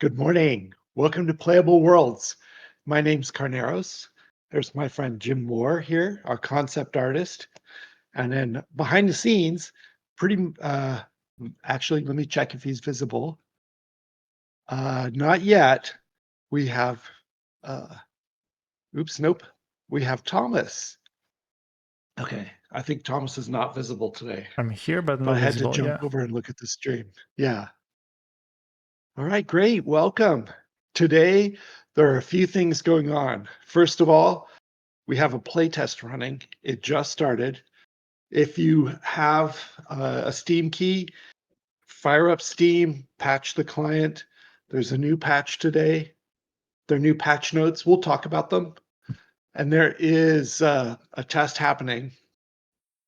Good morning. Welcome to Playable Worlds. My name's Carneros. There's my friend Jim Moore here, our concept artist. And then behind the scenes, actually, let me check if he's visible. Not yet. We have, uh, nope. We have Thomas. Okay, I think Thomas is not visible today, I'm here, but but not I had to visible. jump Yeah. over and look at the stream. Yeah. All right, great. Welcome. Today, there are a few things going on. First of all, we have a playtest running. It just started. If you have a Steam key, fire up Steam, patch the client. There's a new patch today. There are new patch notes. We'll talk about them. And there is a test happening.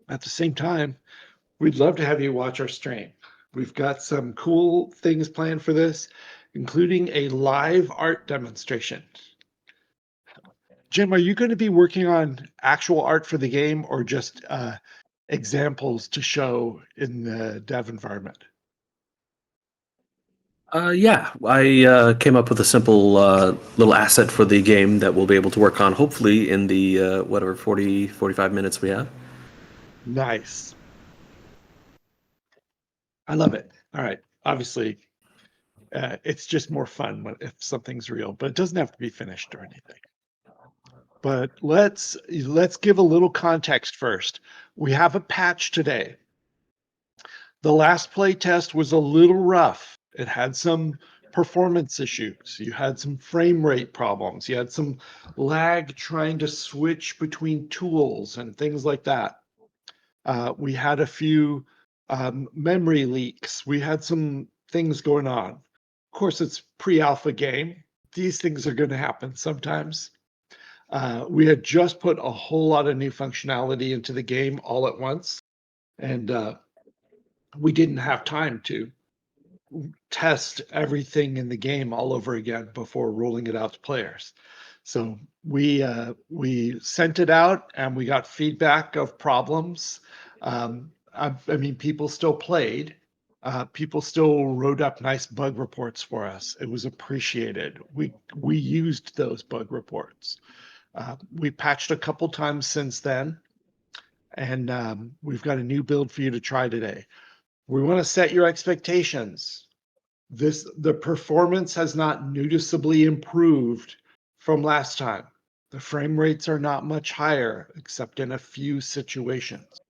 At the same time, we'd love to have you watch our stream. We've got some cool things planned for this, including a live art demonstration. Jim, are you going to be working on actual art for the game or just examples to show in the dev environment? Yeah, I came up with a simple little asset for the game that we'll be able to work on hopefully in the whatever 45 minutes we have. Nice. I love it. All right. Obviously, it's just more fun if something's real, but it doesn't have to be finished or anything. But let's give a little context first. We have a patch today. The last play test was a little rough. It had some performance issues. You had some frame rate problems. You had some lag trying to switch between tools and things like that. We had a few memory leaks. We had some things going on. Of course, it's pre-alpha game. These things are going to happen sometimes. We had just put a whole lot of new functionality into the game all at once, and we didn't have time to test everything in the game all over again before rolling it out to players. So we sent it out and we got feedback of problems. I mean, people still played. People still wrote up nice bug reports for us. It was appreciated. We used those bug reports. We patched a couple times since then, and we've got a new build for you to try today. We want to set your expectations. The performance has not noticeably improved from last time. The frame rates are not much higher, except in a few situations.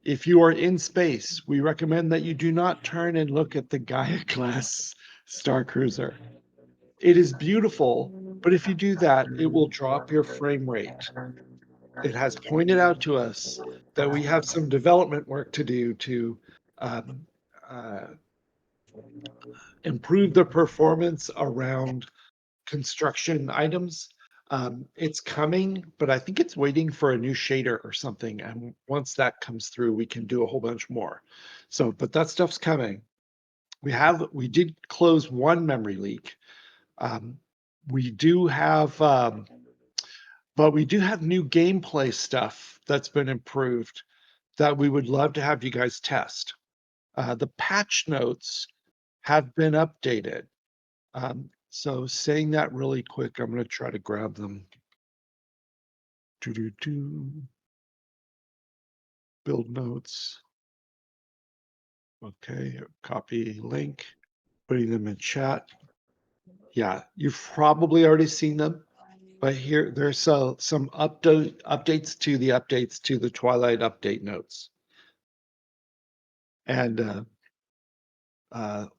If you are in space, we recommend that you do not turn and look at the Gaia class Star Cruiser. It is beautiful, but if you do that, it will drop your frame rate. It has pointed out to us that we have some development work to do to um, uh, improve the performance around construction items. It's coming, but I think it's waiting for a new shader or something. And once that comes through, we can do a whole bunch more. So, but that stuff's coming. We did close one memory leak. Um, we do have, but we do have new gameplay stuff that's been improved that we would love to have you guys test. The patch notes have been updated. So saying that really quick, I'm going to try to grab them. Build notes. Okay, copy link, putting them in chat. Yeah, you've probably already seen them, but here there's some updates to the Twilight update notes. And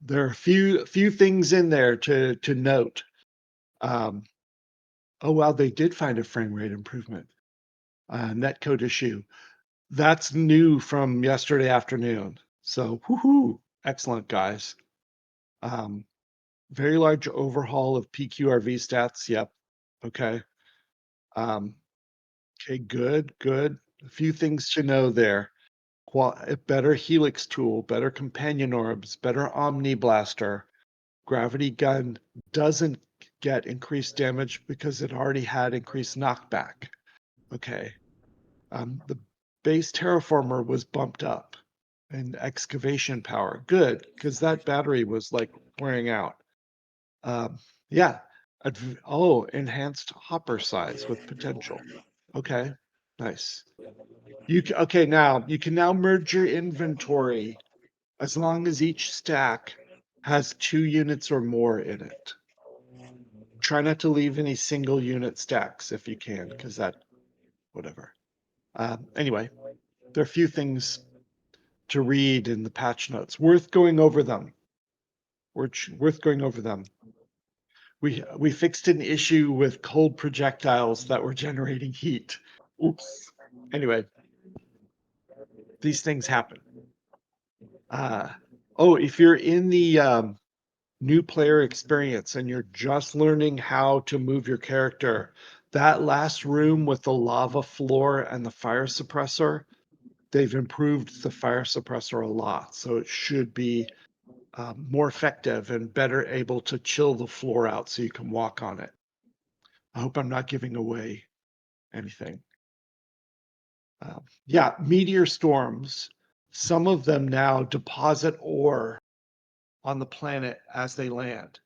there are a few things in there to note. Oh wow, they did find a frame rate improvement. Netcode issue. That's new from yesterday afternoon. So woohoo, excellent guys. Very large overhaul of PQRV stats. Yep. Okay. Okay, good. A few things to know there. A better Helix tool, better companion orbs, better Omni Blaster. Gravity gun doesn't get increased damage because it already had increased knockback. Okay. The base terraformer was bumped up and excavation power. Good, because that battery was like wearing out. Yeah. Oh, enhanced hopper size with potential. Okay, nice. Okay, now you can now merge your inventory as long as each stack has 2 units or more in it. Try not to leave any single unit stacks if you can, because whatever. Anyway, there are a few things to read in the patch notes. Worth going over them. Worth going over them. We fixed an issue with cold projectiles that were generating heat. Oops. Anyway, these things happen. Oh, if you're in the new player experience and you're just learning how to move your character, that last room with the lava floor and the fire suppressor, they've improved the fire suppressor a lot. So it should be more effective and better able to chill the floor out so you can walk on it. I hope I'm not giving away anything. Yeah, meteor storms. Some of them now deposit ore on the planet as they land.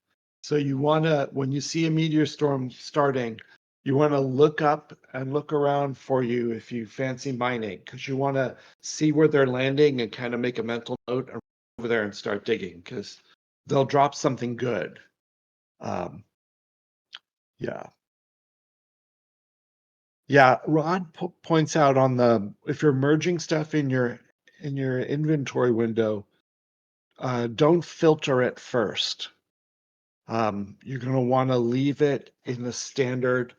So you want to, when you see a meteor storm starting, you want to look up and look around for you if you fancy mining, because you want to see where they're landing and kind of make a mental note and over there and start digging, because they'll drop something good. Yeah. Yeah, Rod points out on if you're merging stuff in your inventory window, don't filter it first. You're going to want to leave it in the standard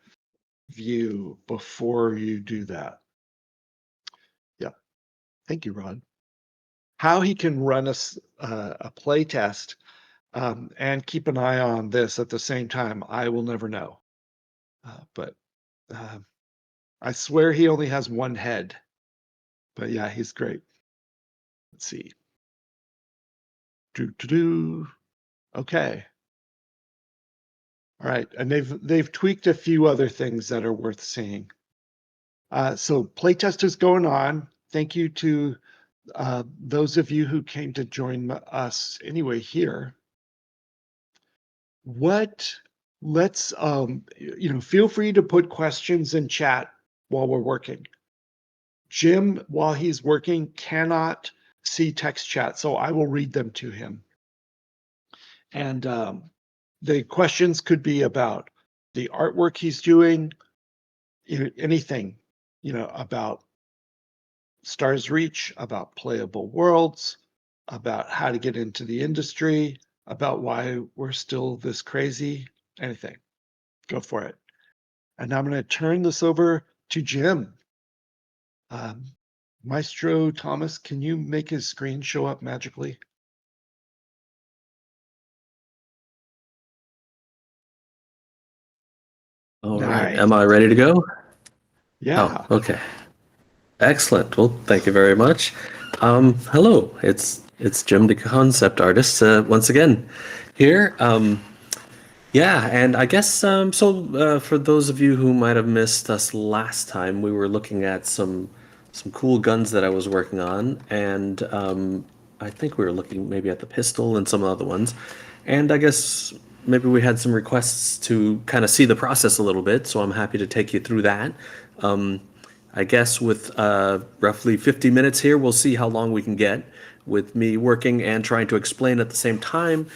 view before you do that. Yeah, thank you, Rod. How he can run a play test and keep an eye on this at the same time, I will never know. But I swear he only has one head. But yeah, he's great. Let's see. Okay. All right, and they've tweaked a few other things that are worth seeing. So playtest is going on. Thank you to those of you who came to join us anyway here. Let's feel free to put questions in chat while we're working. Jim, while he's working, cannot see text chat, so I will read them to him. And the questions could be about the artwork he's doing, anything, about Stars Reach, about playable worlds, about how to get into the industry, about why we're still this crazy, anything. Go for it. And now I'm going to turn this over to Jim. Maestro Thomas, can you make his screen show up magically? All right. Nice. Am I ready to go? Yeah. Oh, okay. Excellent. Well, thank you very much. Hello. It's Jim, the concept artist, once again here. Yeah, and I guess for those of you who might have missed us last time, we were looking at some cool guns that I was working on, and I think we were looking maybe at the pistol and some other ones, and I guess maybe we had some requests to kind of see the process a little bit, so I'm happy to take you through that. Um, I guess with roughly 50 minutes here, we'll see how long we can get with me working and trying to explain at the same time.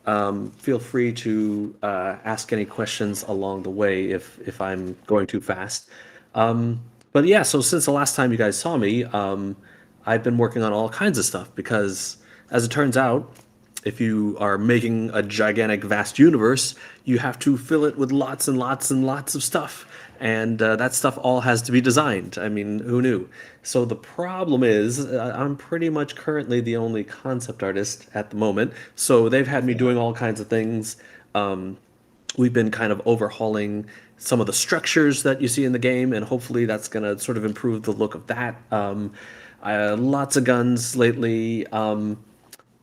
Feel free to ask any questions along the way if I'm going too fast. But yeah, so since the last time you guys saw me, I've been working on all kinds of stuff because, as it turns out, if you are making a gigantic, vast universe, you have to fill it with lots and lots and lots of stuff. And that stuff all has to be designed. I mean, who knew? So the problem is, I'm pretty much currently the only concept artist at the moment. So they've had me doing all kinds of things. We've been kind of overhauling some of the structures that you see in the game, and hopefully that's going to sort of improve the look of that. Lots of guns lately.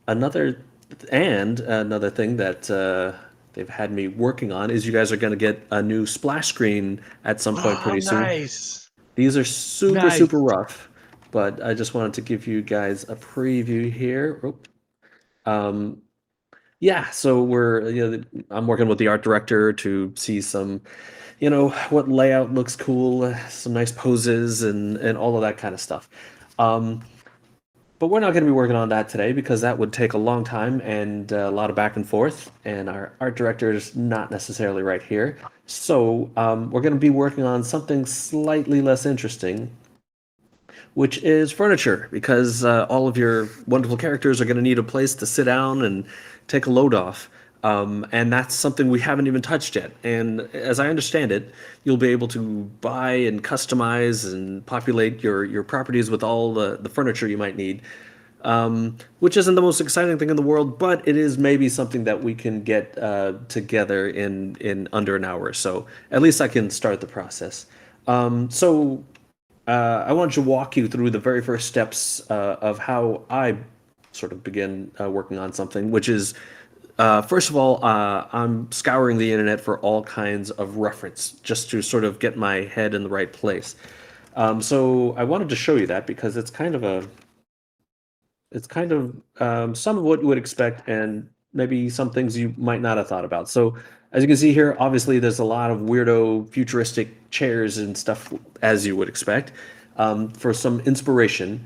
Another thing that they've had me working on is you guys are going to get a new splash screen at some point Oh, pretty soon. nice. These are super, Nice. super rough, but I just wanted to give you guys a preview here. Yeah, so I'm working with the art director to see some, what layout looks cool, some nice poses and all of that kind of stuff. Um, but we're not going to be working on that today because that would take a long time and a lot of back and forth, and our art director is not necessarily right here. So we're going to be working on something slightly less interesting, which is furniture, because all of your wonderful characters are going to need a place to sit down and take a load off. And that's something we haven't even touched yet. And as I understand it, you'll be able to buy and customize and populate your properties with all the furniture you might need, which isn't the most exciting thing in the world, but it is maybe something that we can get together in under an hour or so. At least I can start the process. So I wanted to walk you through the very first steps of how I sort of begin working on something, which is first of all, I'm scouring the internet for all kinds of reference just to sort of get my head in the right place. So I wanted to show you that because it's kind of some of what you would expect and maybe some things you might not have thought about. So as you can see here, obviously there's a lot of weirdo futuristic chairs and stuff as you would expect for some inspiration.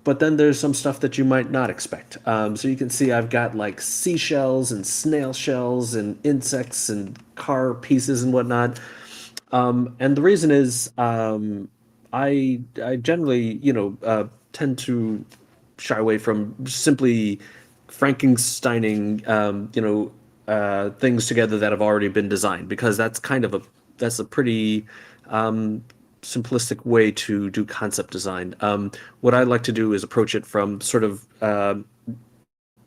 But then there's some stuff that you might not expect. So you can see I've got like seashells and snail shells and insects and car pieces and whatnot. And the reason is I generally, tend to shy away from simply Frankensteining, things together that have already been designed, because that's a pretty simplistic way to do concept design. What I like to do is approach it from sort of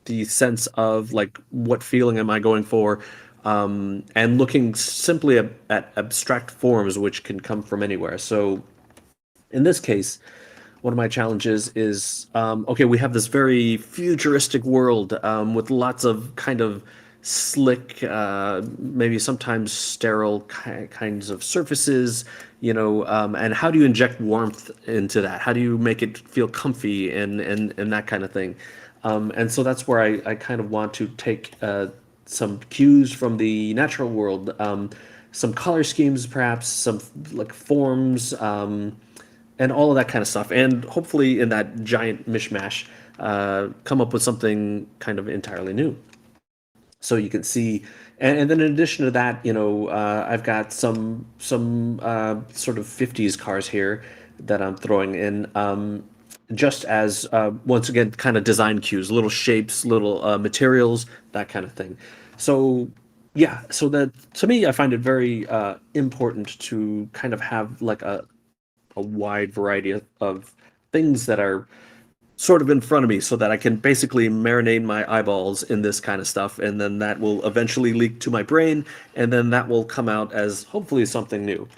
the sense of like what feeling am I going for, and looking simply at abstract forms which can come from anywhere. So in this case, one of my challenges is okay, we have this very futuristic world with lots of kind of slick, maybe sometimes sterile kinds of surfaces, and how do you inject warmth into that? How do you make it feel comfy and that kind of thing? And so that's where I kind of want to take some cues from the natural world, some color schemes, perhaps some like forms. And all of that kind of stuff, and hopefully in that giant mishmash, come up with something kind of entirely new. So you can see, and then in addition to that, I've got some sort of '50s cars here that I'm throwing in, just as once again kind of design cues, little shapes, little materials, that kind of thing. So yeah, so that to me, I find it very important to kind of have like a wide variety of things that are sort of in front of me so that I can basically marinate my eyeballs in this kind of stuff, and then that will eventually leak to my brain, and then that will come out as hopefully something new.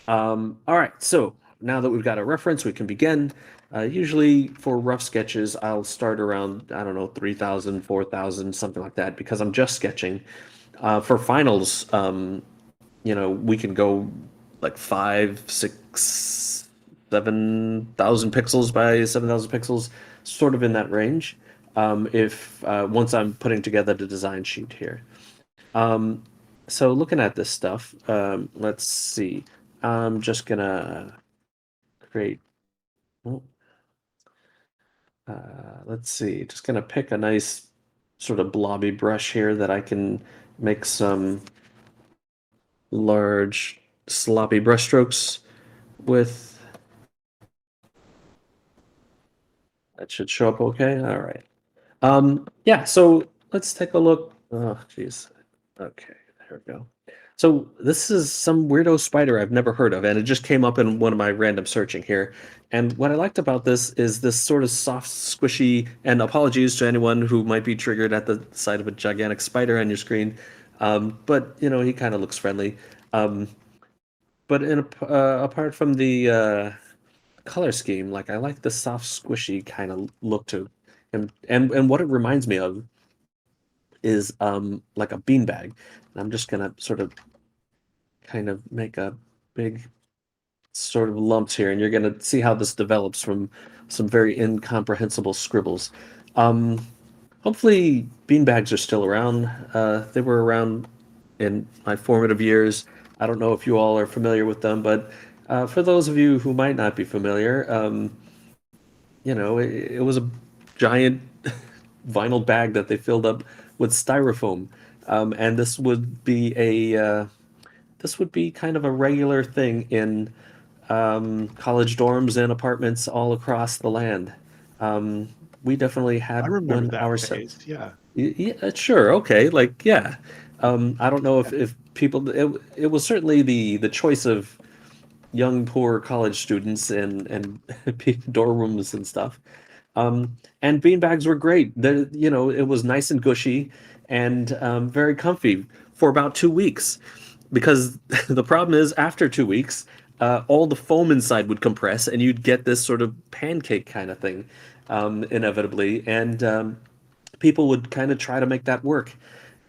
All right, so now that we've got a reference, we can begin. Usually for rough sketches, I'll start around, I don't know, 3,000, 4,000, something like that, because I'm just sketching. For finals, we can go like 5, 6, 7,000 pixels by 7,000 pixels, sort of in that range. If Once I'm putting together the design sheet here. Um, so looking at this stuff, let's see. I'm just gonna create. Oh, let's see. Just gonna pick a nice sort of blobby brush here that I can make some large sloppy brushstrokes with. That should show up okay. All right. Yeah, so let's take a look. Oh, geez. Okay, there we go. So this is some weirdo spider I've never heard of, and it just came up in one of my random searching here. And what I liked about this is this sort of soft, squishy, and apologies to anyone who might be triggered at the sight of a gigantic spider on your screen. But he kind of looks friendly. Um, but apart from the color scheme, like I like the soft, squishy kind of look to him, and what it reminds me of is like a beanbag. And I'm just gonna sort of kind of make a big sort of lumps here, and you're gonna see how this develops from some very incomprehensible scribbles. Um, hopefully beanbags are still around. They were around in my formative years. I don't know if you all are familiar with them, but for those of you who might not be familiar, it was a giant vinyl bag that they filled up with styrofoam, and this would be kind of a regular thing in college dorms and apartments all across the land. Um, we definitely I had remember one that phase. ourselves. Yeah. Yeah, sure, okay, like yeah. I don't know Yeah. if people. It was certainly the choice of young poor college students and dorm rooms and stuff. And beanbags were great. It was nice and gushy and very comfy for about 2 weeks. Because the problem is, after 2 weeks, all the foam inside would compress, and you'd get this sort of pancake kind of thing, inevitably. And people would kind of try to make that work,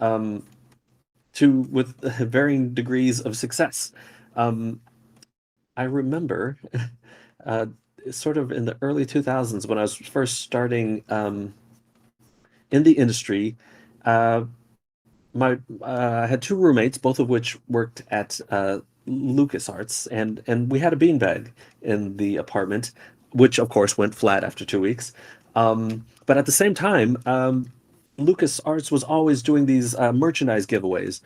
to with varying degrees of success. Um, I remember, uh, sort of in the early 2000s when I was first starting in the industry. Uh, my I had two roommates, both of which worked at LucasArts, and we had a beanbag in the apartment, which of course went flat after 2 weeks. But at the same time, LucasArts was always doing these merchandise giveaways,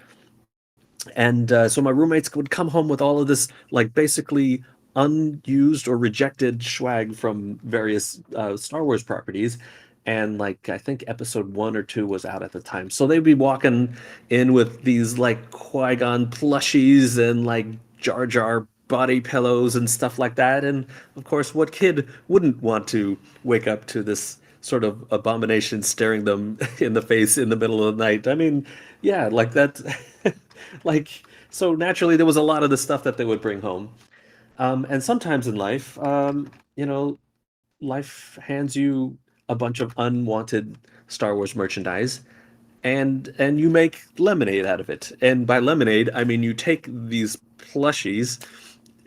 and so my roommates would come home with all of this, like basically unused or rejected swag from various Star Wars properties. And like I think episode 1 or 2 was out at the time. So they'd be walking in with these like Qui-Gon plushies and like Jar Jar body pillows and stuff like that. And of course, what kid wouldn't want to wake up to this sort of abomination staring them in the face in the middle of the night? I mean, yeah, like that. Like, so naturally there was a lot of the stuff that they would bring home. And sometimes in life, life hands you a bunch of unwanted Star Wars merchandise, and you make lemonade out of it. And by lemonade, I mean you take these plushies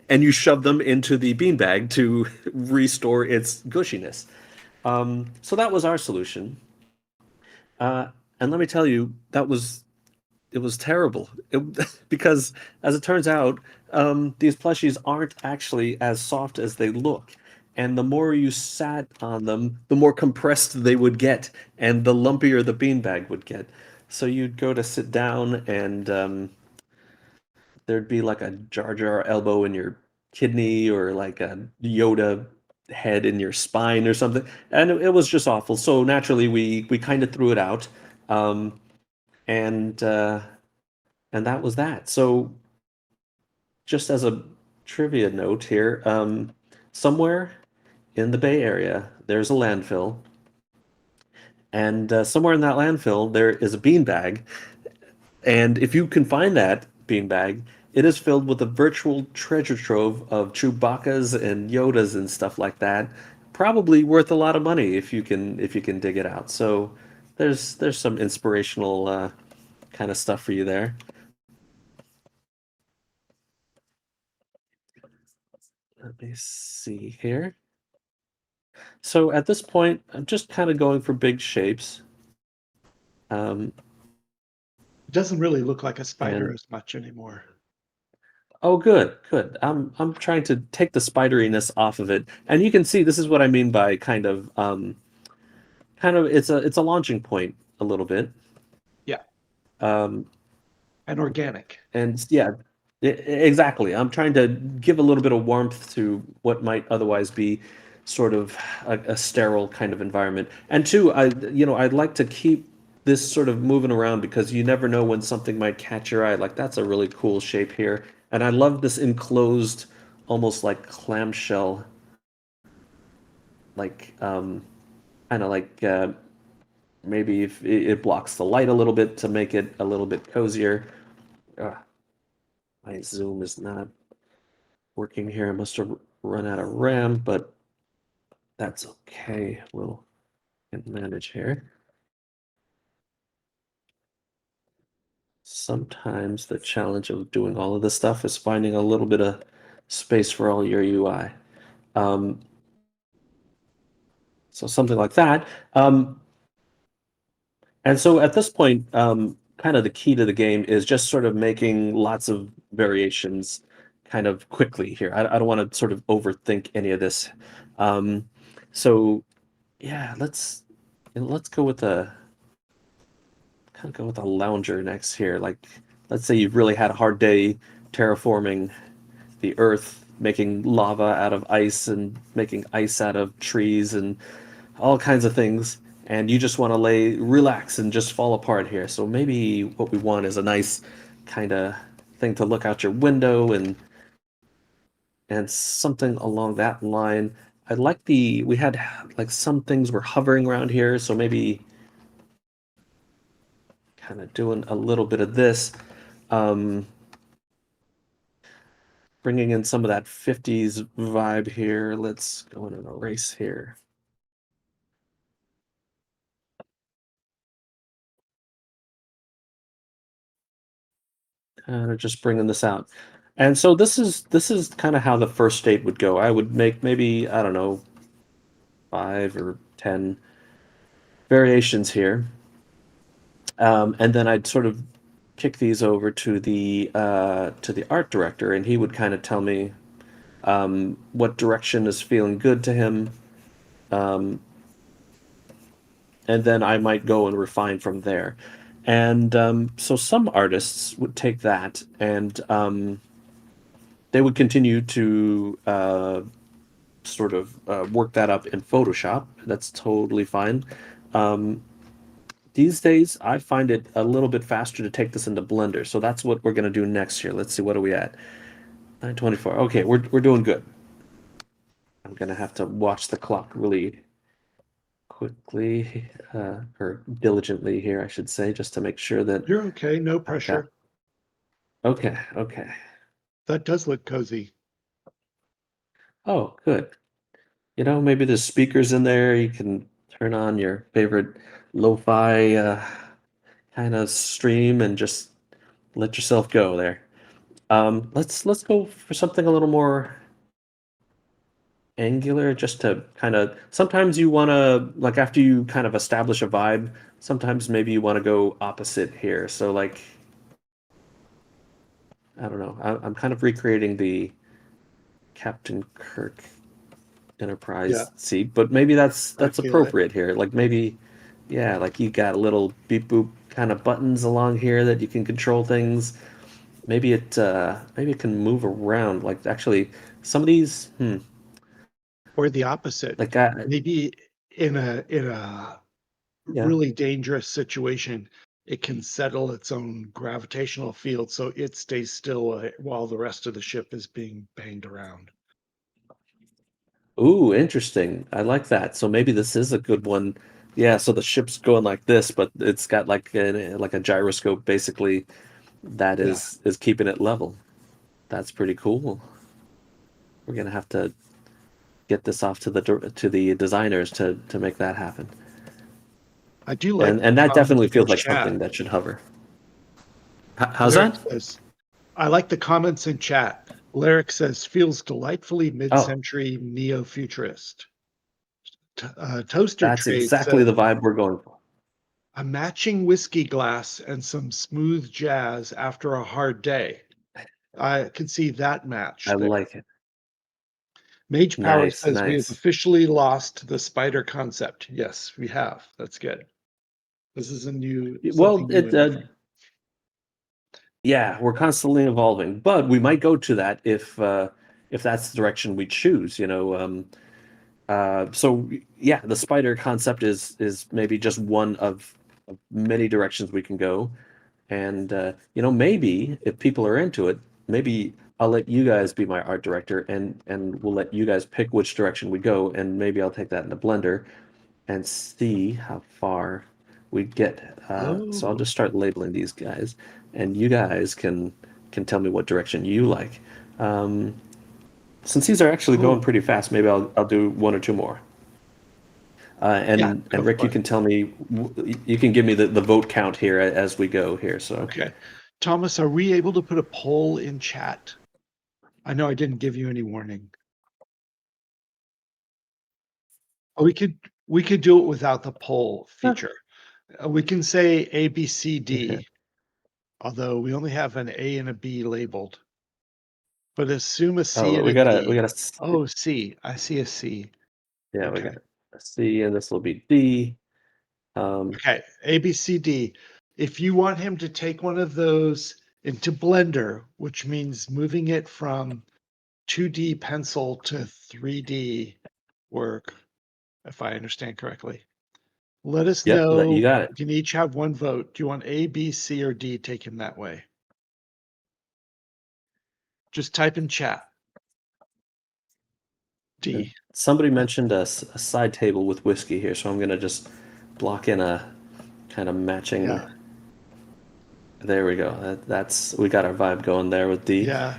and you shove them into the beanbag to restore its gushiness. So that was our solution. And let me tell you, it was terrible. Because, as it turns out, these plushies aren't actually as soft as they look. And the more you sat on them, the more compressed they would get, and the lumpier the beanbag would get. So you'd go to sit down, and there'd be like a Jar Jar elbow in your kidney, or like a Yoda head in your spine or something. And it was just awful. So naturally, we kind of threw it out. Um, and and that was that. So, just as a trivia note here, somewhere in the Bay Area, there's a landfill, and somewhere in that landfill, there is a beanbag. And if you can find that beanbag, it is filled with a virtual treasure trove of Chewbacca's and Yodas and stuff like that. Probably worth a lot of money if you can dig it out. So, there's some inspirational kind of stuff for you there. Let me see here. So at this point, I'm just kind of going for big shapes. Um, It doesn't really look like a spider and as much anymore. oh, good, good. I'm trying to take the spideriness off of it, and you can see this is what I mean by kind of it's a launching point a little bit. Yeah. Um, And organic. and yeah, exactly. I'm trying to give a little bit of warmth to what might otherwise be sort of a sterile kind of environment. And two, I'd like to keep this sort of moving around because you never know when something might catch your eye. Like that's a really cool shape here. And I love this enclosed, almost like clamshell, like kind of like maybe if it blocks the light a little bit to make it a little bit cozier. Ugh, my Zoom is not working here. I must have run out of RAM, but that's okay. We'll can manage here. Sometimes the challenge of doing all of this stuff is finding a little bit of space for all your UI. Um, so something like that. And so at this point, kind of the key to the game is just sort of making lots of variations kind of quickly here. I don't want to sort of overthink any of this. Um, so yeah, let's go with a kind of go with a lounger next here. Like, let's say you've really had a hard day terraforming the earth, making lava out of ice and making ice out of trees and all kinds of things, and you just want to relax and just fall apart here. So maybe what we want is a nice kind of thing to look out your window and something along that line. I like we had like some things were hovering around here, so maybe kind of doing a little bit of this, um, bringing in some of that 50s vibe here. Let's go in and erase here. Just bringing this out. And so this is kind of how the first state would go. I would make maybe, I don't know, 5 or 10 variations here, and then I'd sort of kick these over to the art director, and he would kind of tell me what direction is feeling good to him, um, and then I might go and refine from there. And so some artists would take that and they would continue to sort of work that up in Photoshop. That's totally fine. Um, these days, I find it a little bit faster to take this into Blender. So that's what we're going to do next year. Let's see, what are we at? 924. Okay, we're doing good. I'm going to have to watch the clock really quickly, or diligently here, I should say, just to make sure that You're okay, no I've got. pressure. Okay, okay. That does look cozy. Oh, good. Maybe there's speakers in there. You can turn on your favorite lo-fi kind of stream and just let yourself go there. Let's go for something a little more angular, just to kind of. Sometimes you want to, like, after you kind of establish a vibe, sometimes maybe you want to go opposite here. So like, I don't know. I'm kind of recreating the Captain Kirk Yeah, Enterprise seat, but maybe I that's feel it. appropriate here. Like maybe, yeah, like you got little beep boop kind of buttons along here that you can control things. Maybe it can move around. Like actually, some of these, Or the opposite. like I, Maybe in a yeah. really dangerous situation, it can settle its own gravitational field so it stays still while the rest of the ship is being banged around. Ooh, interesting. I like that. So maybe this is a good one. Yeah, so the ship's going like this, but it's got like a gyroscope basically that Yeah, is keeping it level. That's pretty cool. We're gonna have to get this off to the designers to make that happen. I do like And the that definitely comments in feels like chat. something that should hover. How's Lyric that? says, I like the comments in chat. Lyric says, feels delightfully Oh, mid-century neo-futurist. Toaster that's Trade exactly says, the vibe we're going for. a matching whiskey glass and some smooth jazz after a hard day. I can see that I match there. like it. Mage Power Nice, says we have nice. officially lost the spider concept. Yes, we have. That's good. This is Well, something new and different. yeah, we're constantly evolving, but we might go to that if that's the direction we choose. So yeah, the spider concept is maybe just one of many directions we can go. And maybe if people are into it, maybe I'll let you guys be my art director, and we'll let you guys pick which direction we go, and maybe I'll take that into Blender and see how far we get. So I'll Oh, just start labeling these guys, and you guys can tell me what direction you like. Um, since these are actually going cool. pretty fast, maybe I'll do one or two more. Yeah, And go Rick, for you it. can tell me, you can give me the vote count here as we go here. So. Okay. Thomas, are we able to put a poll in chat? I know I didn't give you any warning. Oh, we could do it without the poll Huh. feature. We can say A, B, C, Okay. D, although we only have an A and a B labeled. But assume a C Oh, and we a got a we D. got a C. Oh, C. I see a C. Yeah, we Okay. got a C, and this will be D. Okay. A, B, C, D. If you want him to take one of those into Blender, which means moving it from 2D pencil to 3D work, if I understand correctly, let us Yep, you know. got it. You can each have one vote. Do you want A, B, C, or D? Take him that way. Just type in chat. And D. somebody mentioned a side table with whiskey here, so I'm gonna just block in a kind of matching. Yeah. There we go. That's we got our vibe going there with D. Yeah.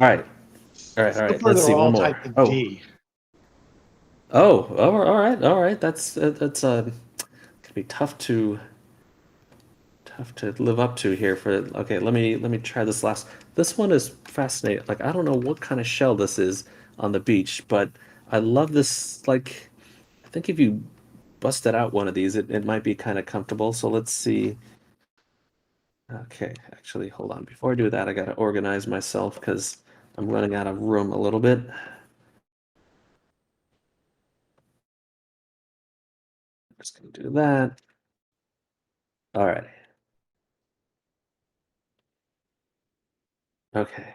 All right, all right, all So right. far, Let's they're see one all more. typing Oh, D. all right, all right. That's gonna be tough to live up to here. For okay, let me try this last. This one is fascinating. Like I don't know what kind of shell this is on the beach, but I love this. Like I think if you busted out one of these, it might be kind of comfortable. So let's see. Okay, actually, hold on. Before I do that, I gotta organize myself because I'm running out of room a little bit. Just gonna do that. All right. Okay.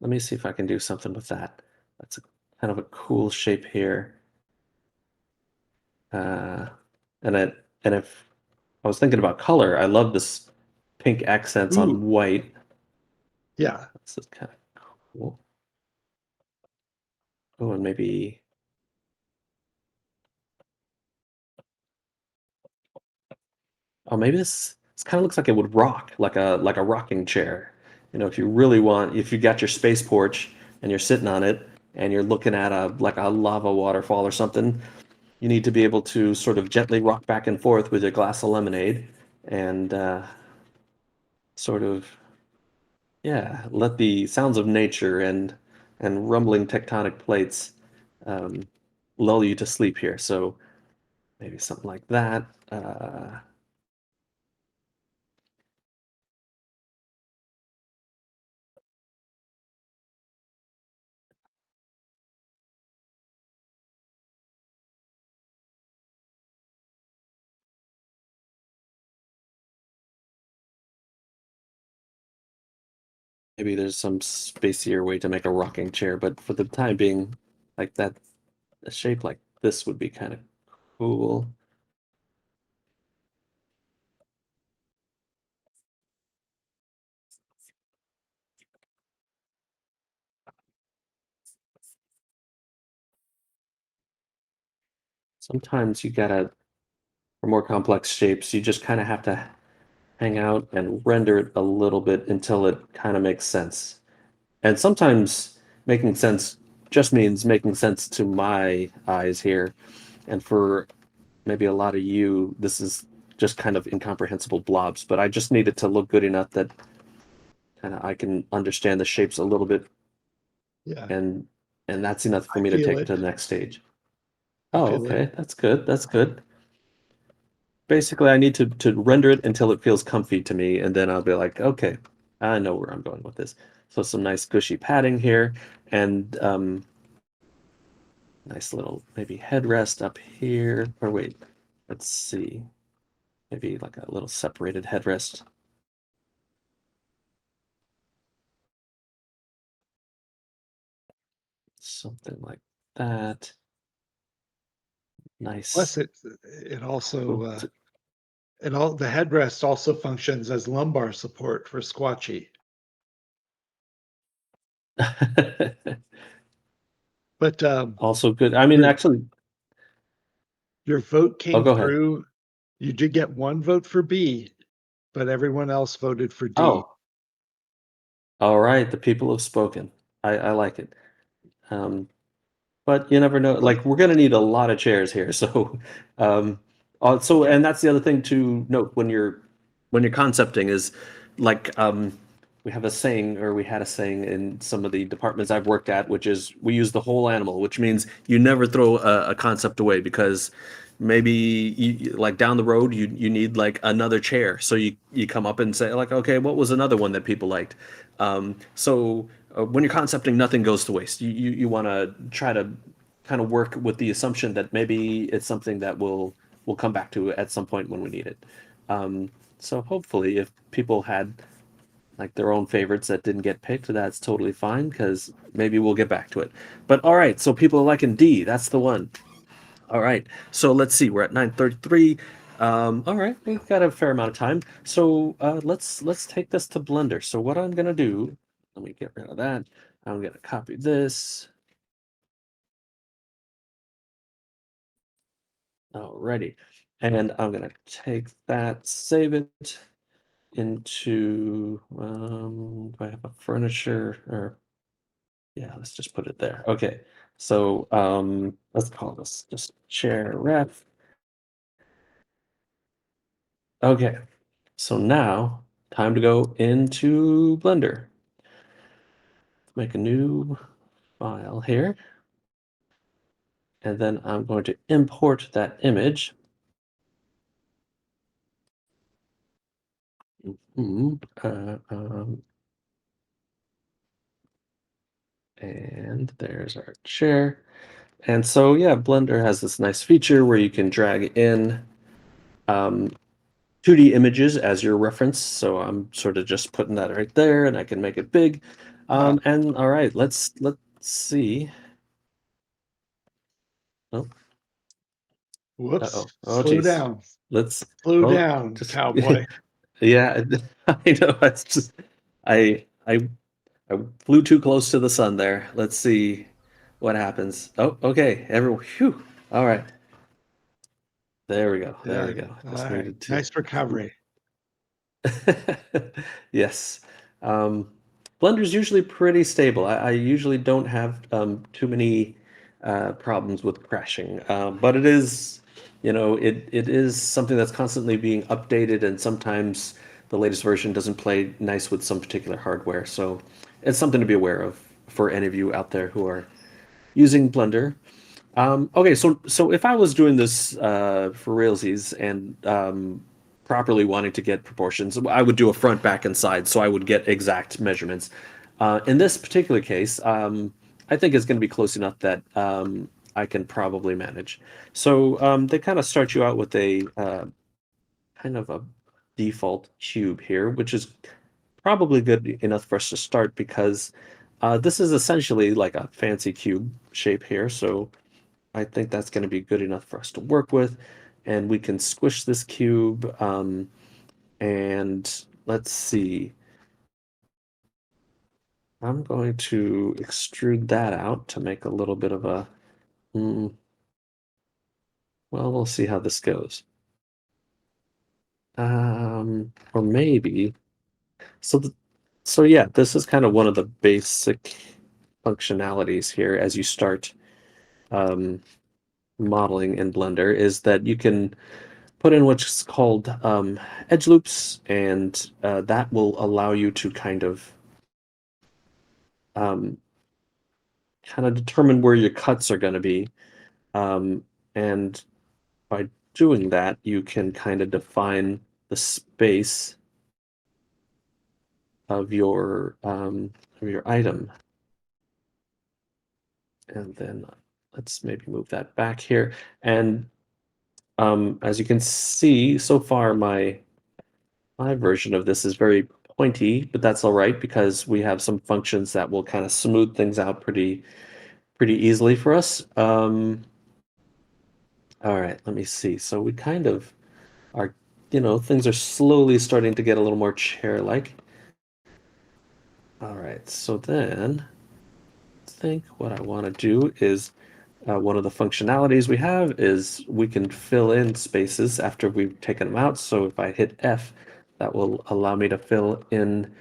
Let me see if I can do something with that. That's a kind of a cool shape here. Uh, and if I was thinking about color, I love this pink accents Ooh. on white. Yeah. This is kind of cool. Oh, and maybe maybe this kind of looks like it would rock, like a rocking chair. You know, if you really want, if you got your space porch and you're sitting on it and you're looking at a like a lava waterfall or something, you need to be able to sort of gently rock back and forth with a glass of lemonade and sort of yeah, let the sounds of nature and rumbling tectonic plates um, lull you to sleep here. So maybe something like that. Maybe there's some spacier way to make a rocking chair, but for the time being, like that, a shape like this would be kind of cool. Sometimes you gotta, for more complex shapes, you just kind of have to hang out and render it a little bit until it kind of makes sense. And sometimes making sense just means making sense to my eyes here. And for maybe a lot of you, this is just kind of incomprehensible blobs, but I just need it to look good enough that kind of I can understand the shapes a little bit Yeah. and that's enough for I me to feel take it it. to the next stage. I Oh, feel it. okay. That's good. That's good. Basically, I need to render it until it feels comfy to me, and then I'll be like, okay, I know where I'm going with this. So some nice gushy padding here, and nice little maybe headrest up here. Or wait, let's see. Maybe like a little separated headrest. Something like that. Plus, Nice. it also Cool. the headrest also functions as lumbar support for Squatchy. But Also good. I mean, your actually, your vote oh, came go ahead. through. You did get one vote for B, but everyone else voted for D. Oh, all right. The people have spoken. I like it. Um, but you never know. Well, Like we're gonna need a lot of chairs here. So, and that's the other thing to note when you're concepting is like we have a saying or we had a saying in some of the departments I've worked at, which is we use the whole animal, which means you never throw a concept away because maybe like down the road you need like another chair, so you come up and say like, okay, what was another one that people liked? When you're concepting, nothing goes to waste. You want to try to kind of work with the assumption that maybe it's something that we'll come back to at some point when we need it. So hopefully, if people had like their own favorites that didn't get picked, that's totally fine because maybe we'll get back to it. But all right, so people are liking D. That's the one. All right, so let's see. We're at 9:33. All right, we've got a fair amount of time. So let's take this to Blender. So what I'm gonna do, let me get rid of that. I'm gonna copy this. Alrighty, and I'm gonna take that, save it into. Do I have a furniture or? Yeah, let's just put it there. Okay, so let's call this just chair ref. Okay, so now time to go into Blender. Make a new file here, and then I'm going to import that image. Mhm, and there's our chair. And so, yeah, Blender has this nice feature where you can drag in um, 2D images as your reference. So I'm sort of just putting that right there, and I can make it big. Uh, And all right, let's see. Oh, whoops. uh-oh. Oh, Slow geez. down. Let's, Slow well, down, just, cowboy. yeah, I know. It's just, I, I, I flew too close to the sun there. Let's see what happens. Oh, okay. Everyone, whew. All right. There we go. There we Yeah. go. All Just right. needed to. Nice recovery. Yes. Um, Blender's usually pretty stable. I usually don't have too many problems with crashing, but it is, it is something that's constantly being updated, and sometimes the latest version doesn't play nice with some particular hardware. So it's something to be aware of for any of you out there who are using Blender. Okay, so if I was doing this for realsies and properly wanting to get proportions, I would do a front, back, and side, so I would get exact measurements. In this particular case, I think it's going to be close enough that I can probably manage. So they kind of start you out with a kind of a default cube here, which is probably good enough for us to start because this is essentially like a fancy cube shape here. So I think that's going to be good enough for us to work with. And we can squish this cube. And let's see. I'm going to extrude that out to make a little bit of a, mm, well, we'll see how this goes. Or maybe, so, so yeah, this is kind of one of the basic functionalities here as you start um, modeling in Blender is that you can put in what's called edge loops, and that will allow you to um, kind of determine where your cuts are going to be. Um, and by doing that, you can kind of define the space of your item. And then let's maybe move that back here. And as you can see, so far my version of this is very pointy, but that's all right because we have some functions that will kind of smooth things out pretty easily for us. All right, let me see. So we kind of are, things are slowly starting to get a little more chair-like. All right, so then I think what I want to do is one of the functionalities we have is we can fill in spaces after we've taken them out. So if I hit F, that will allow me to fill in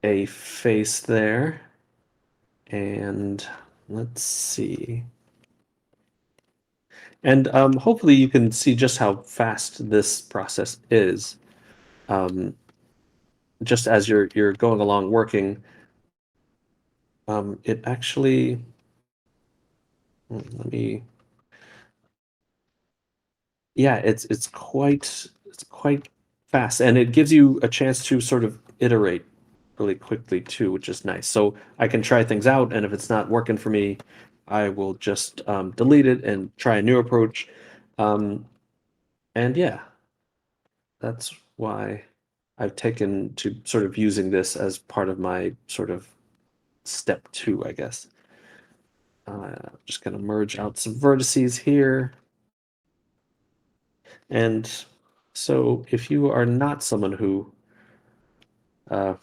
a face there. And let's see. And hopefully you can see just how fast this process is. Um, just as you're going along working, it actually let me yeah, it's quite fast, and it gives you a chance to sort of iterate really quickly too, which is nice. So I can try things out, and if it's not working for me, I will just delete it and try a new approach. Um, and yeah, that's why I've taken to sort of using this as part of my sort of step two, I guess. Just gonna merge out some vertices here. And so if you are not someone who uh,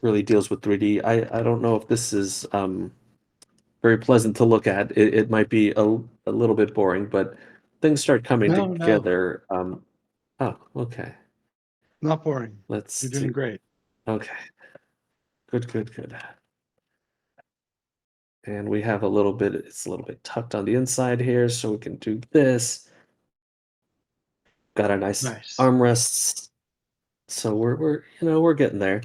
really deals with 3D, I don't know if this is very pleasant to look at. It might be a little bit boring, but things start coming No, no, together. Oh, okay. not boring. Let's You're see. doing great. Okay, good, good, good. And we have a little bit, it's a little bit tucked on the inside here, so we can do this. Got our nice Nice. armrests. So we're getting there.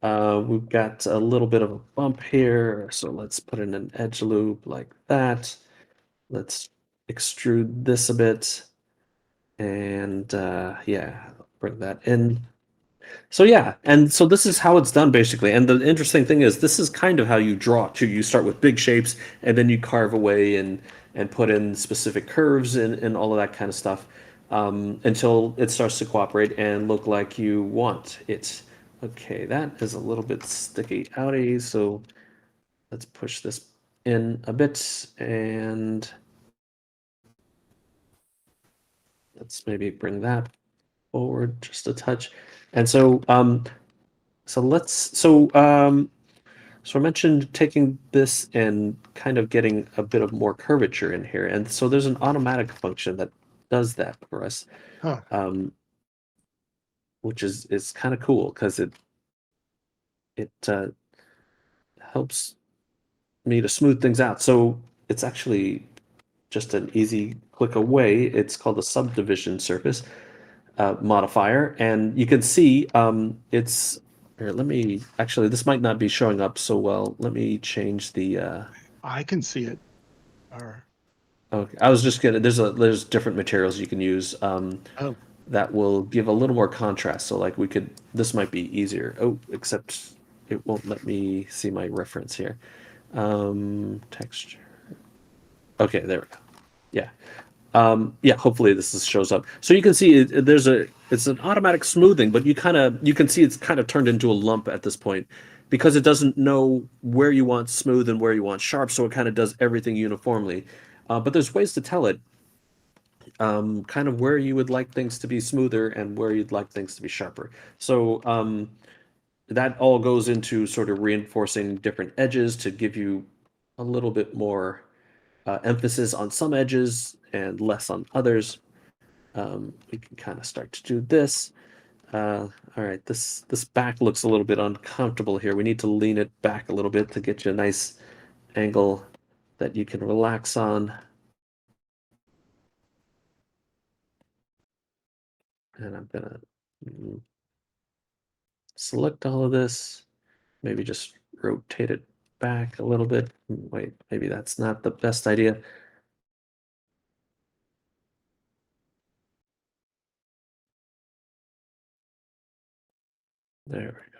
We've got a little bit of a bump here, so let's put in an edge loop like that. Let's extrude this a bit, and yeah, bring that in. So yeah, and so this is how it's done basically. And the interesting thing is, this is kind of how you draw too. You start with big shapes, and then you carve away and put in specific curves and all of that kind of stuff until it starts to cooperate and look like you want it. Okay, that is a little bit sticky outy, so let's push this in a bit and let's maybe bring that forward just a touch. And so let's so I mentioned taking this and kind of getting a bit of more curvature in here. And so there's an automatic function that does that for us, Huh. um, which is kind of cool because it helps me to smooth things out. So it's actually just an easy click away. It's called a subdivision surface modifier, and you can see it's here. Let me actually, this might not be showing up so well. Let me change the I can see it. Or okay, I was just gonna. There's different materials you can use oh, that will give a little more contrast. So like we could. This might be easier. Oh, except it won't let me see my reference here. Texture. Okay, there we go. Yeah. Yeah, hopefully shows up. So you can see it's an automatic smoothing, but you can see it's kind of turned into a lump at this point because it doesn't know where you want smooth and where you want sharp, so it kind of does everything uniformly. But there's ways to tell it kind of where you would like things to be smoother and where you'd like things to be sharper. So that all goes into sort of reinforcing different edges to give you a little bit more emphasis on some edges and less on others. We can kind of start to do this. All right, this back looks a little bit uncomfortable here. We need to lean it back a little bit to get you a nice angle that you can relax on. And I'm gonna mm, select all of this, maybe just rotate it back a little bit. Wait, maybe that's not the best idea. There we go.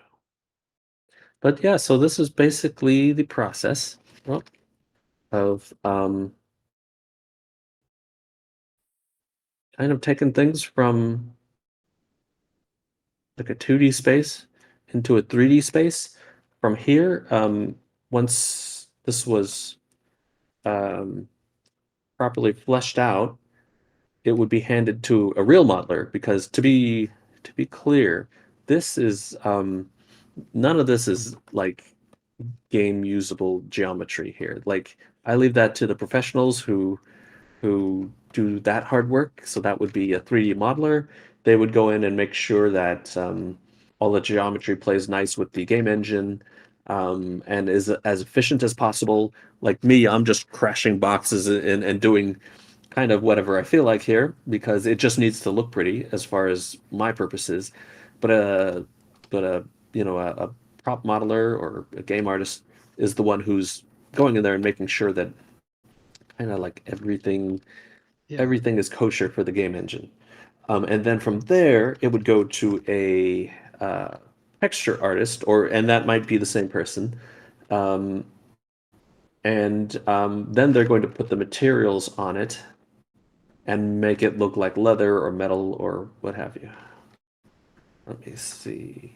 But yeah, so this is basically the process of kind of taking things from like a 2D space into a 3D space. From here, once this was um, properly fleshed out, it would be handed to a real modeler because to be clear, this is none of this is like game usable geometry here. Like I leave that to the professionals who do that hard work. So that would be a 3D modeler. They would go in and make sure that all the geometry plays nice with the game engine and is as efficient as possible. Like me, I'm just crashing boxes and doing kind of whatever I feel like here because it just needs to look pretty as far as my purposes. But a a prop modeler or a game artist is the one who's going in there and making sure that kind of like everything Yeah. everything is kosher for the game engine. And then from there, it would go to a texture artist, and that might be the same person. Um, and then they're going to put the materials on it and make it look like leather or metal or what have you. Let me see.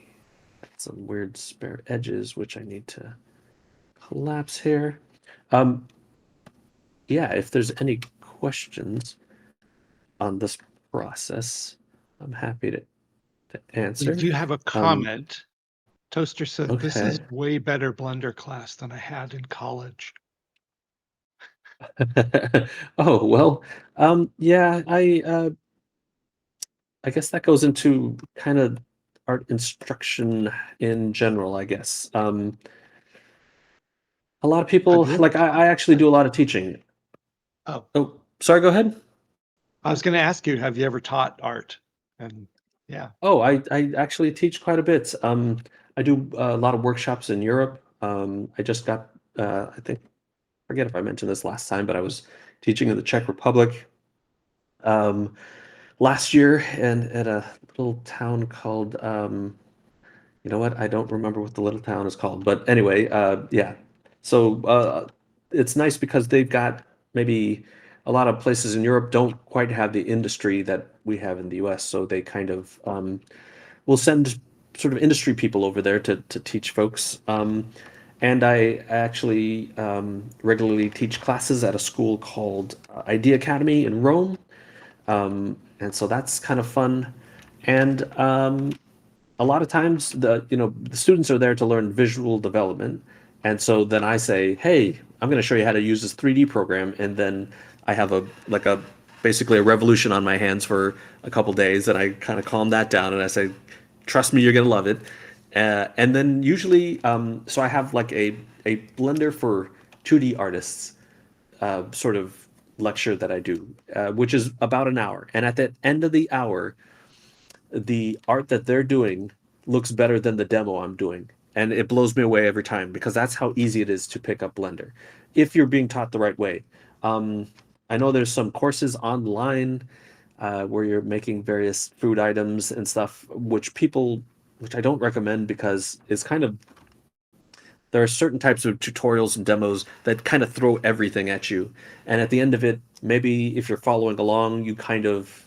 Some weird spare edges, which I need to collapse here. Um, yeah, if there's any questions on this process, I'm happy to We answer. do have a Um, comment. Toaster said, "This is okay. way better Blender class than I had in college." Oh, well, yeah, I guess that goes into kind of art instruction in general, I guess. A lot of Have people, you ever like taught? I actually do a lot of teaching. Oh, Oh, sorry, go ahead. I was gonna ask you, have you ever taught art? And yeah. Oh, I actually teach quite a bit. I do a lot of workshops in Europe. I just got, I think, forget if I mentioned this last time, but I was teaching in the Czech Republic um, last year, and at a little town called, you know what? I don't remember what the little town is called, but anyway, yeah. So it's nice because they've got maybe a lot of places in Europe don't quite have the industry that we have in the US, so they kind of we'll send sort of industry people over there to teach folks. And I actually regularly teach classes at a school called Idea Academy in Rome. And so that's kind of fun. And a lot of times the students are there to learn visual development. And so then I say, hey, I'm going to show you how to use this 3D program. And then I have a basically a revolution on my hands for a couple days, and I kind of calm that down and I say, trust me, you're going to love it. And then usually, so I have like a blender for 2D artists sort of lecture that I do, which is about an hour. And at the end of the hour, the art that they're doing looks better than the demo I'm doing. And it blows me away every time because that's how easy it is to pick up Blender if you're being taught the right way. Um, I know there's some courses online where you're making various food items and stuff, which I don't recommend because it's kind of there are certain types of tutorials and demos that kind of throw everything at you. And at the end of it, maybe if you're following along, you kind of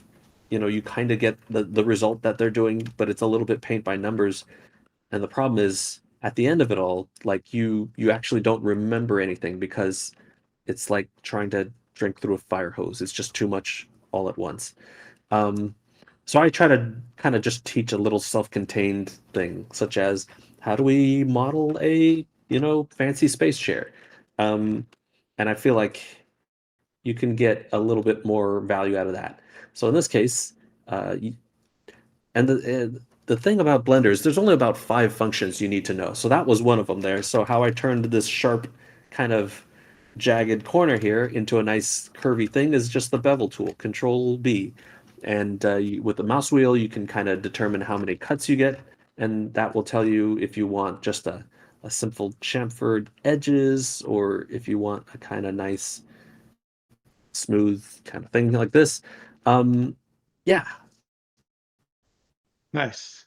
get the result that they're doing, but it's a little bit paint by numbers. And the problem is at the end of it all, like you actually don't remember anything because it's like trying to drink through a fire hose. It's just too much all at once. Um, so I try to kind of just teach a little self-contained thing, such as how do we model a, fancy space chair? Um, and I feel like you can get a little bit more value out of that. So in this case, uh, y- and the thing about Blender is there's only about 5 functions you need to know. So that was one of them there. So how I turned this sharp kind of jagged corner here into a nice curvy thing is just the bevel tool, Control B. And with the mouse wheel, you can kind of determine how many cuts you get, and that will tell you if you want just a simple chamfered edges or if you want a kind of nice, smooth kind of thing like this. Um, yeah, Nice.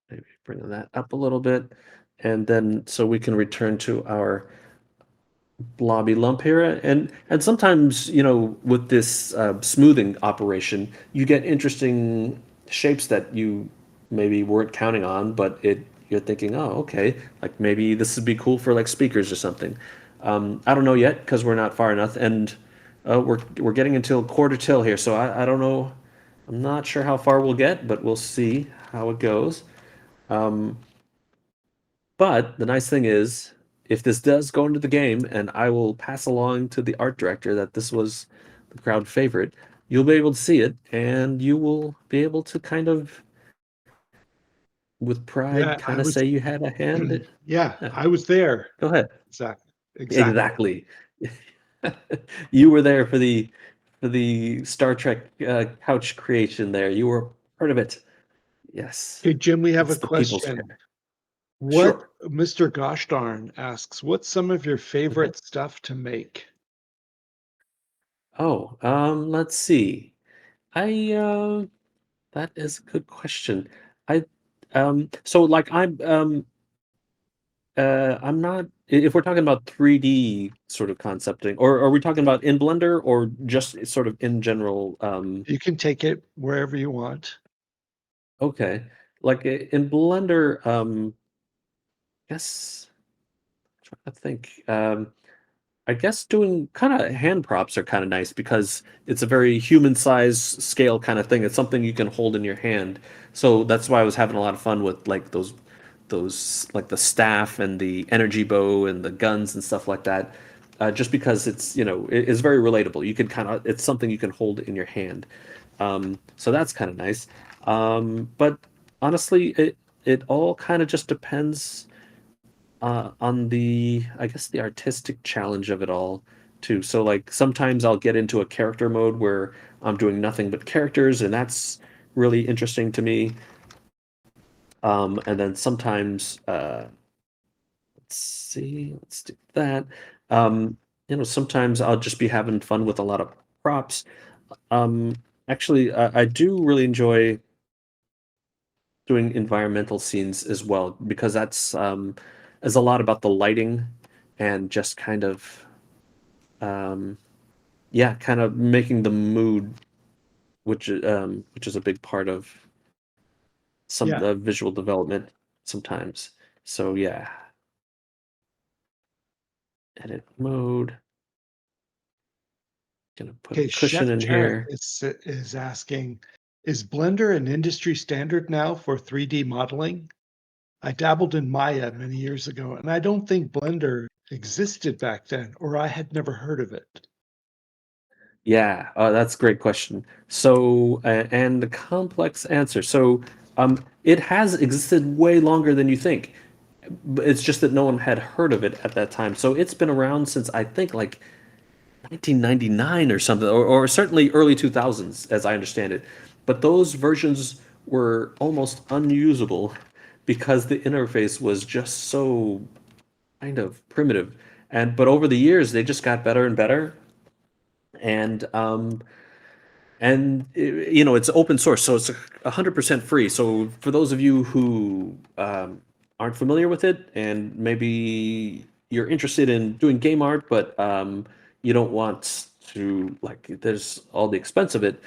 maybe bring that up a little bit. And then so we can return to our blobby lump here, and sometimes with this smoothing operation you get interesting shapes that you maybe weren't counting on, but you're thinking, oh, okay, like maybe this would be cool for like speakers or something. I don't know yet because we're not far enough, and we're getting into a quarter till here, so I don't know. I'm not sure how far we'll get, but we'll see how it goes. But the nice thing is, if this does go into the game, and I will pass along to the art director that this was the crowd favorite, you'll be able to see it, and you will be able to kind of, with pride, Yeah, kind of say you had a hand. yeah, Yeah, I was there. go ahead. Exactly. Exactly. Exactly. You were there for the Star Trek couch creation there. You were part of it. Yes. Okay, Jim, we have a It's the people's question. chair. What Sure. Mr. Goshdarn asks, what's some of your Mhm. favorite stuff to make? Oh, let's see. I That is a good question. I so like I'm not if we're talking about 3D sort of concepting, or are we talking about in Blender or just sort of in general? You can take it wherever you want. Okay. Like in Blender, guess trying to think. I guess doing kind of hand props are kind of nice because it's a very human size scale kind of thing. It's something you can hold in your hand. So that's why I was having a lot of fun with like those like the staff and the energy bow and the guns and stuff like that. Just because it's it's very relatable. You can kind of it's something you can hold in your hand. So that's kind of nice. But honestly, it all kind of just depends on the I guess the artistic challenge of it all too. So like sometimes I'll get into a character mode where I'm doing nothing but characters, and that's really interesting to me. And then sometimes let's see, let's do that. Um, sometimes I'll just be having fun with a lot of props. Um, Actually, I do really enjoy doing environmental scenes as well because that's is a lot about the lighting and just kind of um, yeah, kind of making the mood, which is a big part of some Yeah. the visual development sometimes. So yeah, edit mode. Gonna put a Okay, cushion Chef in Jarrett here. is asking, is Blender an industry standard now for 3D modeling? I dabbled in Maya many years ago, and I don't think Blender existed back then, or I had never heard of it. Yeah, that's a great question. So, and the complex answer. So, it has existed way longer than you think. It's just that no one had heard of it at that time. So it's been around since I think like 1999 or something, or certainly early 2000s, as I understand it. But those versions were almost unusable because the interface was just so kind of primitive. But over the years, they just got better and better. And it's open source, so it's 100% free. So for those of you who aren't familiar with it, and maybe you're interested in doing game art, but you don't want to, like, there's all the expense of it.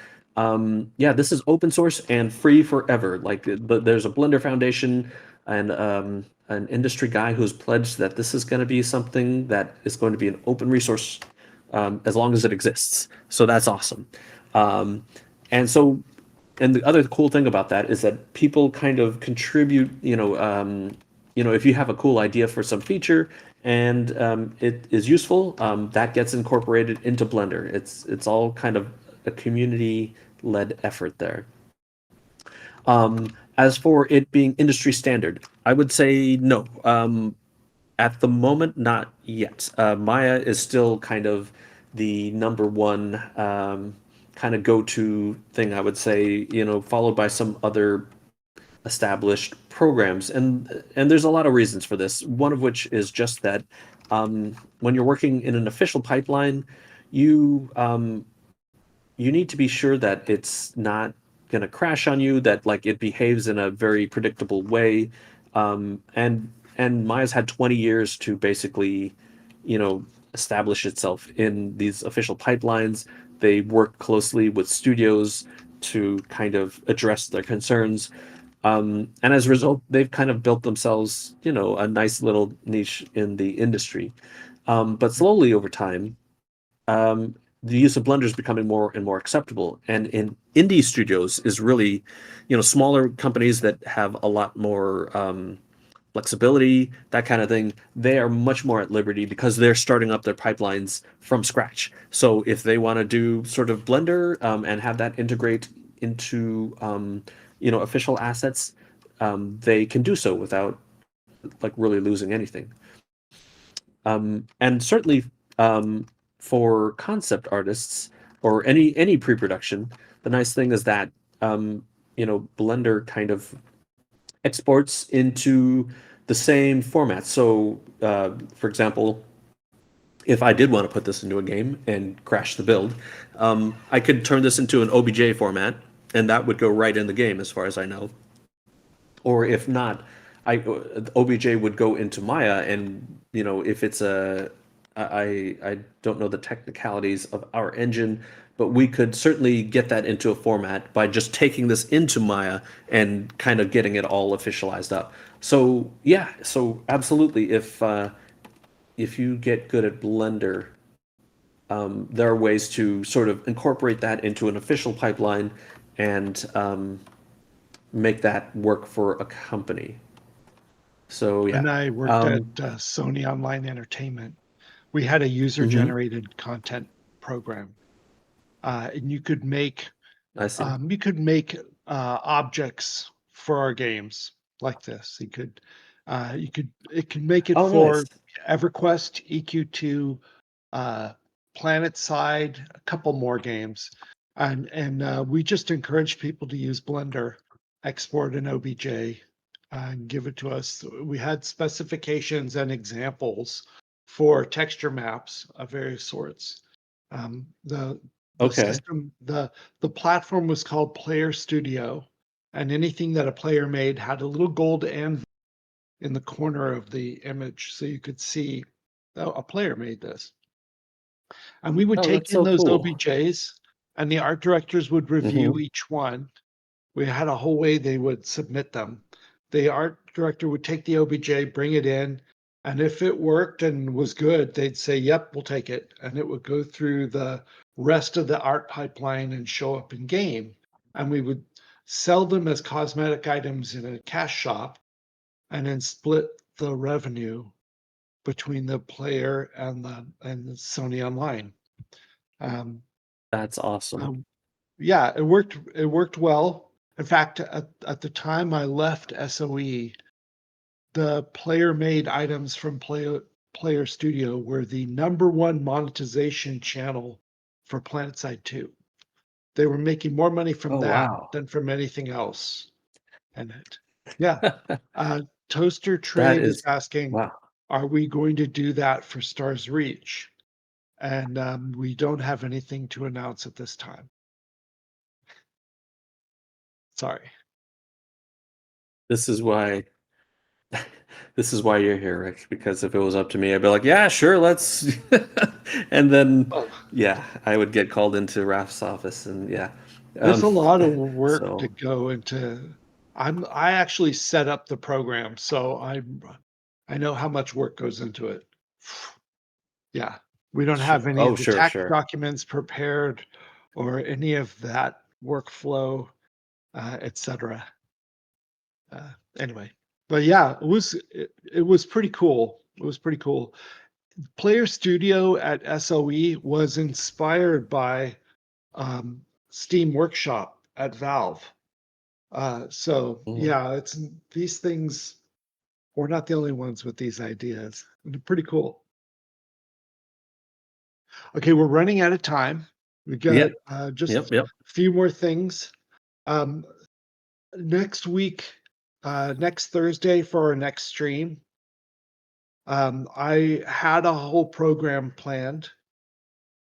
Yeah, this is open source and free forever. Like, but there's a Blender Foundation and an industry guy who's pledged that this is going to be something that is going to be an open resource as long as it exists. So that's awesome. Um, and so, and the other cool thing about that is that people kind of contribute. If you have a cool idea for some feature and it is useful, that gets incorporated into Blender. It's all kind of a community-led effort there. As for it being industry standard, I would say no. At the moment, not yet. Maya is still kind of the number one kind of go-to thing, I would say, followed by some other established programs. And there's a lot of reasons for this. One of which is just that when you're working in an official pipeline, you you need to be sure that it's not going to crash on you, that like it behaves in a very predictable way. And Maya's had 20 years to basically, establish itself in these official pipelines. They work closely with studios to kind of address their concerns. And as a result, they've kind of built themselves, a nice little niche in the industry. But slowly over time, the use of Blender is becoming more and more acceptable. And in indie studios is really, smaller companies that have a lot more flexibility, that kind of thing. They are much more at liberty because they're starting up their pipelines from scratch. So if they want to do sort of Blender and have that integrate into, official assets, they can do so without like really losing anything. And certainly um, for concept artists or any pre-production, the nice thing is that Blender kind of exports into the same format. So, for example, if I did want to put this into a game and crash the build, I could turn this into an OBJ format, and that would go right in the game, as far as I know. Or if not, OBJ would go into Maya, and if it's I don't know the technicalities of our engine, but we could certainly get that into a format by just taking this into Maya and kind of getting it all officialized up. So yeah, so absolutely, if you get good at Blender, there are ways to sort of incorporate that into an official pipeline and make that work for a company. So yeah. When I worked at Sony Online Entertainment, we had a Hmm. user-generated content program, and I see. you could make objects for our games like this. It could make it Oh, nice. for EverQuest, EQ2, uh, PlanetSide, a couple more games, and we just encourage people to use Blender, export an OBJ, and give it to us. We had specifications and examples for texture maps of various sorts. The Okay. system, the platform was called Player Studio, and anything that a player made had a little gold anvil in the corner of the image, so you could see, oh, a player made this. And we would Oh, take that's in so those cool. OBJs, and the art directors would review Hmm. each one. We had a whole way they would submit them. The art director would take the OBJ, bring it in, and if it worked and was good, they'd say, "Yep, we'll take it." And it would go through the rest of the art pipeline and show up in game. And we would sell them as cosmetic items in a cash shop and then split the revenue between the player and the Sony Online. Um, That's awesome. um, yeah, it worked. It worked well. In fact, at the time I left SOE, the player-made items from Player Studio were the number one monetization channel for PlanetSide 2. They were making more money from Oh, that wow. than from anything else in it. Yeah. Toaster That Trade is is, asking, wow. are we going to do that for Stars Reach? And we don't have anything to announce at this time. Sorry. This is why this is why you're here, Rick, because if it was up to me, I'd be like, yeah, sure, let's and then Oh, yeah, I would get called into Raf's office and yeah. there's Um a lot of work to so go into. I actually set up the program, so I know how much work goes into it. Yeah. We don't have sure. any Oh, of the sure, tax sure. documents prepared or any of that workflow, etc. Uh, anyway, but yeah, it was pretty cool. It was pretty cool. Player Studio at SOE was inspired by Steam Workshop at Valve. So Mhm. yeah, it's these things. We're not the only ones with these ideas. They're pretty cool. Okay, we're running out of time. We got Yep. just Yep, yep. a few more things. Um, Next week, next Thursday for our next stream, I had a whole program planned.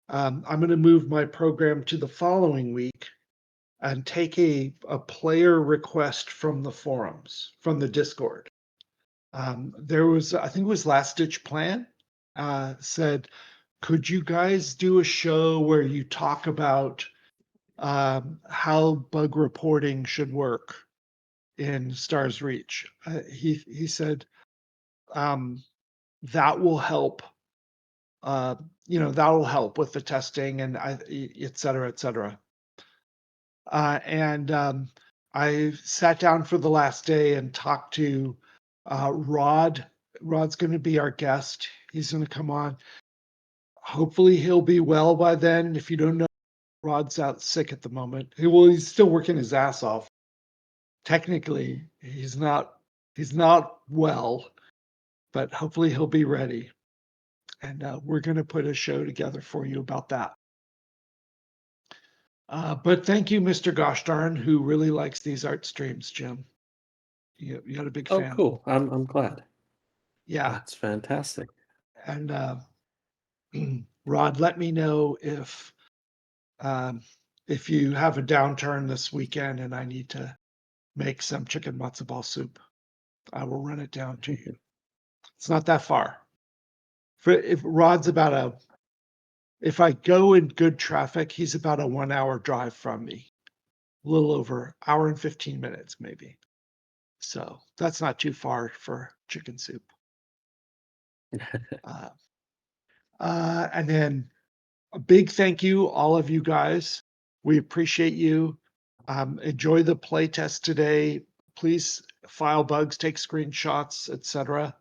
I'm going to move my program to the following week and take a player request from the forums, from the Discord. There was, I think it was Last Ditch Plan, said, could you guys do a show where you talk about how bug reporting should work in Stars Reach? He said um, that will help. Uh, that will help with the testing and et cetera, et cetera. And I sat down for the last day and talked to Rod. Rod's going to be our guest. He's going to come on. Hopefully, he'll be well by then. If you don't know, Rod's out sick at the moment. He's still working his ass off. Technically, he's not. He's not well, but hopefully he'll be ready. And we're going to put a show together for you about that. But thank you, Mr. Goshdarn, who really likes these art streams, Jim. You got a big Oh, fan. cool. I'm glad. Yeah. That's fantastic. And Rod, let me know if you have a downturn this weekend and I need to make some chicken matzo ball soup. I will run it down to you. It's not that far. If Rod's if I go in good traffic, he's about a 1 hour drive from me, a little over hour and 15 minutes, maybe. So that's not too far for chicken soup. Uh, and then a big thank you, all of you guys. We appreciate you. Enjoy the playtest today. Please file bugs, take screenshots, etc.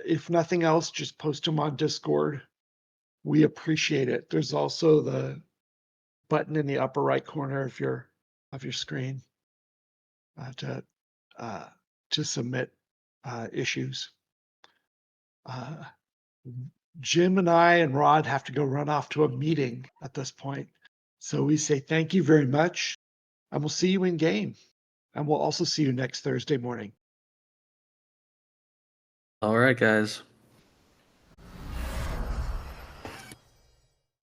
If nothing else, just post them on Discord. We appreciate it. There's also the button in the upper right corner of your screen to submit issues. Jim and I and Rod have to go run off to a meeting at this point. So we say thank you very much, and we'll see you in game. And we'll also see you next Thursday morning. All right, guys.